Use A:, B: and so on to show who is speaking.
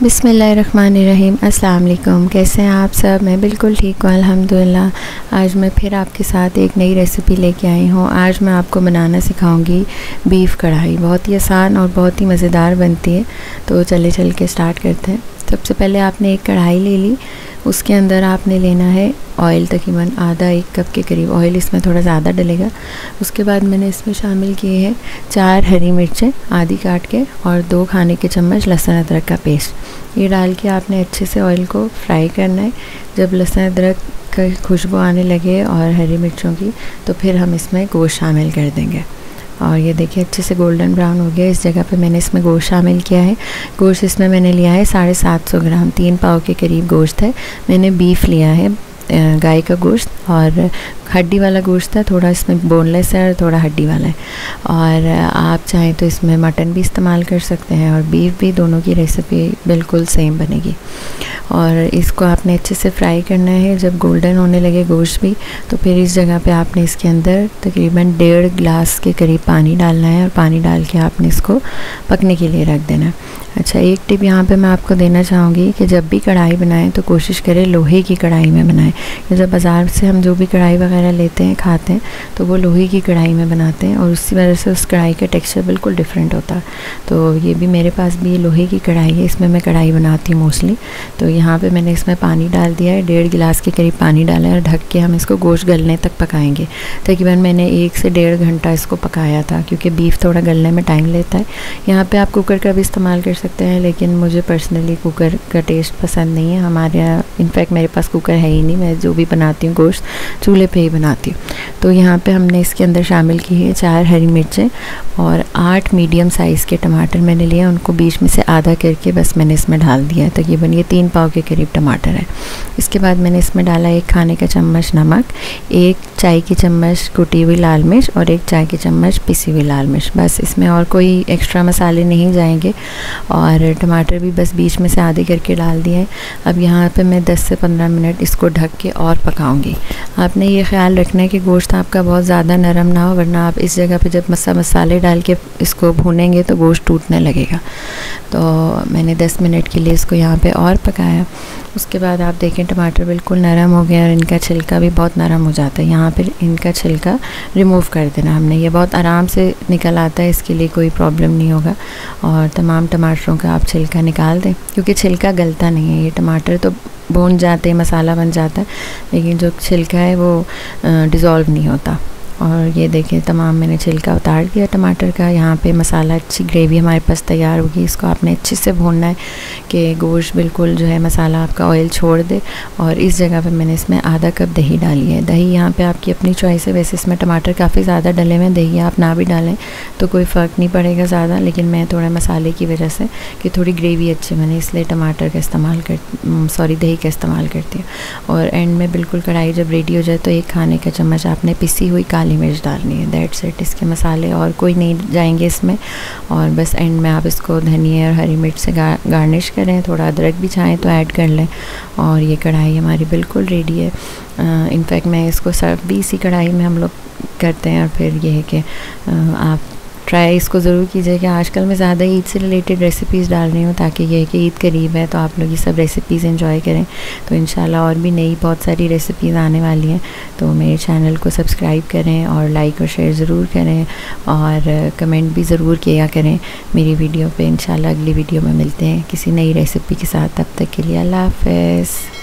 A: बिस्मिल्लाहिर्रहमानिर्रहीम। अस्सलाम वालेकुम। कैसे हैं आप सब? मैं बिल्कुल ठीक हूँ अल्हम्दुलिल्लाह। आज मैं फिर आपके साथ एक नई रेसिपी लेके आई हूँ। आज मैं आपको बनाना सिखाऊंगी बीफ कढ़ाई। बहुत ही आसान और बहुत ही मज़ेदार बनती है। तो चल के स्टार्ट करते हैं। सबसे पहले आपने एक कढ़ाई ले ली, उसके अंदर आपने लेना है ऑयल, तकरीबन आधा 1 कप के करीब ऑयल, इसमें थोड़ा ज़्यादा डलेगा। उसके बाद मैंने इसमें शामिल किए हैं 4 हरी मिर्चें आधी काट के और 2 खाने के चम्मच लहसुन अदरक का पेस्ट। ये डाल के आपने अच्छे से ऑयल को फ्राई करना है। जब लहसुन अदरक का खुशबू आने लगे और हरी मिर्चों की, तो फिर हम इसमें गोश्त शामिल कर देंगे। और ये देखिए अच्छे से गोल्डन ब्राउन हो गया। इस जगह पे मैंने इसमें गोश्त शामिल किया है। गोश्त इसमें मैंने लिया है 750 ग्राम, 3 पाव के करीब गोश्त है। मैंने बीफ लिया है, गाय का गोश्त, और हड्डी वाला गोश्त है। थोड़ा इसमें बोनलेस है और थोड़ा हड्डी वाला है। और आप चाहें तो इसमें मटन भी इस्तेमाल कर सकते हैं और बीफ भी, दोनों की रेसिपी बिल्कुल सेम बनेगी। और इसको आपने अच्छे से फ्राई करना है। जब गोल्डन होने लगे गोश्त भी, तो फिर इस जगह पे आपने इसके अंदर तकरीबन 1.5 गिलास के करीब पानी डालना है और पानी डाल के आपने इसको पकने के लिए रख देना है। अच्छा, एक टिप यहाँ पे मैं आपको देना चाहूँगी कि जब भी कढ़ाई बनाएं तो कोशिश करें लोहे की कढ़ाई में बनाएं। जब बाज़ार से हम जो भी कढ़ाई वगैरह लेते हैं, खाते हैं, तो वो लोहे की कढ़ाई में बनाते हैं और उसी वजह से उस कढ़ाई का टेक्सचर बिल्कुल डिफरेंट होता है। तो ये भी मेरे पास भी लोहे की कढ़ाई है, इसमें मैं कढ़ाई बनाती हूँ मोस्टली। तो यहाँ पे मैंने इसमें पानी डाल दिया है, 1.5 गिलास के करीब पानी डाला है और ढक के हम इसको गोश्त गलने तक पकाएंगे। तकरीबन मैंने 1 से 1.5 घंटा इसको पकाया था, क्योंकि बीफ थोड़ा गलने में टाइम लेता है। यहाँ पे आप कुकर का भी इस्तेमाल कर सकते हैं, लेकिन मुझे पर्सनली कुकर का टेस्ट पसंद नहीं है। हमारे यहाँ इनफैक्ट मेरे पास कुकर है ही नहीं, मैं जो भी बनाती हूँ गोश्त चूल्हे पे ही बनाती हूँ। तो यहाँ पे हमने इसके अंदर शामिल की है 4 हरी मिर्चें और 8 मीडियम साइज़ के टमाटर मैंने लिए, उनको बीच में से आधा करके बस मैंने इसमें डाल दिया है। तकरीबन ये 3 पाव के करीब टमाटर है। इसके बाद मैंने इसमें डाला 1 खाने का चम्मच नमक, 1 चाय की चम्मच कुटी हुई लाल मिर्च और 1 चाय की चम्मच पिसी हुई लाल मिर्च। बस इसमें और कोई एक्स्ट्रा मसाले नहीं जाएंगे। और टमाटर भी बस बीच में से आधे करके डाल दिए हैं। अब यहाँ पे मैं 10 से 15 मिनट इसको ढक के और पकाऊंगी। आपने ये ख्याल रखना है कि गोश्त आपका बहुत ज़्यादा नरम ना हो, वरना आप इस जगह पे जब मसाले डाल के इसको भूनेंगे तो गोश्त टूटने लगेगा। तो मैंने 10 मिनट के लिए इसको यहाँ पे और पकाया। उसके बाद आप देखें टमाटर बिल्कुल नरम हो गया और इनका छिलका भी बहुत नरम हो जाता है। यहाँ पे इनका छिलका रिमूव कर देना हमने, ये बहुत आराम से निकल आता है, इसके लिए कोई प्रॉब्लम नहीं होगा। और तमाम टमाटरों का आप छिलका निकाल दें, क्योंकि छिलका गलता नहीं है। ये टमाटर तो भून जाते हैं, मसाला बन जाता है, लेकिन जो छिलका है वो डिज़ोल्व नहीं होता। और ये देखें तमाम मैंने छिलका उतार दिया टमाटर का। यहाँ पे मसाला, अच्छी ग्रेवी हमारे पास तैयार होगी। इसको आपने अच्छे से भूनना है कि गोश्त बिल्कुल जो है मसाला आपका ऑयल छोड़ दे। और इस जगह पे मैंने इसमें आधा कप दही डाली है। दही यहाँ पे आपकी अपनी चॉइस है। वैसे इसमें टमाटर काफ़ी ज़्यादा डले हुए हैं, दही आप ना भी डालें तो कोई फ़र्क नहीं पड़ेगा ज़्यादा, लेकिन मैं थोड़ा मसाले की वजह से कि थोड़ी ग्रेवी अच्छी बने, इसलिए टमाटर का इस्तेमाल दही का इस्तेमाल करती हूँ। और एंड में बिल्कुल कढ़ाई जब रेडी हो जाए तो 1 खाने का चम्मच आपने पिसी हुई काली मिर्च डालनी है। That's it. इसके मसाले और कोई नहीं जाएंगे इसमें। और बस एंड में आप इसको धनिया और हरी मिर्च से गार्निश करें। थोड़ा अदरक भी चाहें तो ऐड कर लें। और ये कढ़ाई हमारी बिल्कुल रेडी है। इनफैक्ट मैं इसको सर्व भी इसी कढ़ाई में हम लोग करते हैं। और फिर ये है कि आप ट्राई इसको ज़रूर कीजिएगा। आजकल मैं ज़्यादा ईद से रिलेटेड रेसिपीज़ डाल रही हूँ, ताकि ये है कि ईद करीब है तो आप लोग ये सब रेसिपीज़ एंजॉय करें। तो इंशाल्लाह और भी नई बहुत सारी रेसिपीज़ आने वाली हैं। तो मेरे चैनल को सब्सक्राइब करें और लाइक और शेयर ज़रूर करें और कमेंट भी ज़रूर किया करें मेरी वीडियो पे। इंशाल्लाह अगली वीडियो में मिलते हैं किसी नई रेसिपी के साथ। तब तक के लिए अल्लाह हाफ़िज़।